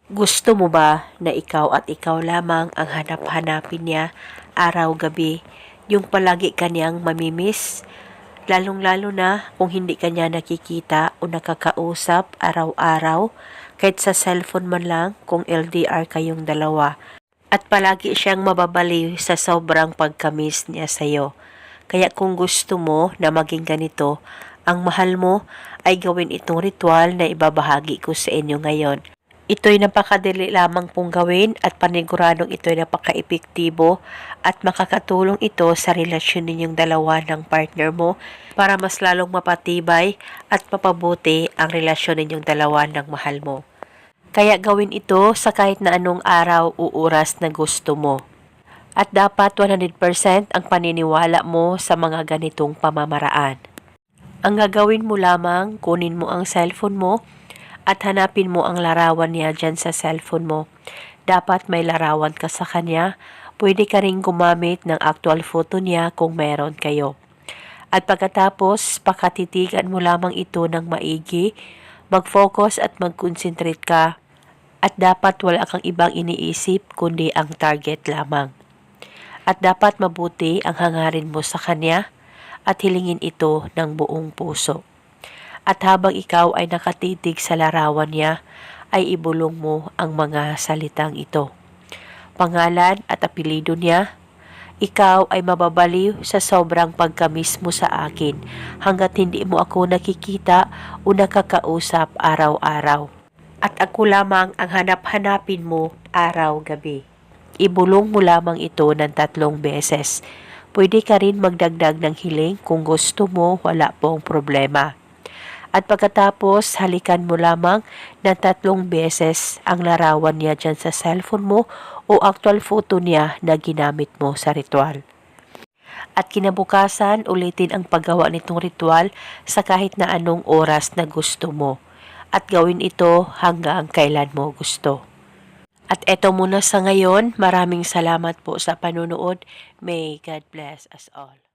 Gusto mo ba na ikaw at ikaw lamang ang hanap-hanapin niya araw-gabi, yung palagi kanyang mamimiss? Lalong-lalo na kung hindi kanya nakikita o nakakausap araw-araw, kahit sa cellphone man lang kung LDR kayong dalawa. At palagi siyang mababaliw sa sobrang pagkamiss niya sa'yo. Kaya kung gusto mo na maging ganito, ang mahal mo ay gawin itong ritual na ibabahagi ko sa inyo ngayon. Ito'y napakadali lamang pong gawin at paniguradong ito'y napaka-epektibo at makakatulong ito sa relasyon ninyong dalawa ng partner mo para mas lalong mapatibay at mapabuti ang relasyon ninyong dalawa ng mahal mo. Kaya gawin ito sa kahit na anong araw o oras na gusto mo. At dapat 100% ang paniniwala mo sa mga ganitong pamamaraan. Ang gagawin mo lamang, kunin mo ang cellphone mo at hanapin mo ang larawan niya dyan sa cellphone mo. Dapat may larawan ka sa kanya. Pwede ka rin gumamit ng actual photo niya kung meron kayo. At pagkatapos, pakatitigan mo lamang ito ng maigi, mag-focus at mag-concentrate ka. At dapat wala kang ibang iniisip kundi ang target lamang. At dapat mabuti ang hangarin mo sa kanya at hilingin ito ng buong puso. At habang ikaw ay nakatitig sa larawan niya, ay ibulong mo ang mga salitang ito. Pangalan at apelido niya, ikaw ay mababaliw sa sobrang pagkamiss mo sa akin hanggat hindi mo ako nakikita o nakakausap araw-araw. At ako lamang ang hanap-hanapin mo araw-gabi. Ibulong mo lamang ito ng 3 beses. Pwede ka rin magdagdag ng hiling kung gusto mo, wala pong problema. At pagkatapos, halikan mo lamang ng 3 beses ang larawan niya dyan sa cellphone mo o actual photo niya na ginamit mo sa ritual. At kinabukasan, ulitin ang paggawa nitong ritual sa kahit na anong oras na gusto mo. At gawin ito hanggang kailan mo gusto. At eto muna sa ngayon, maraming salamat po sa panunood. May God bless us all.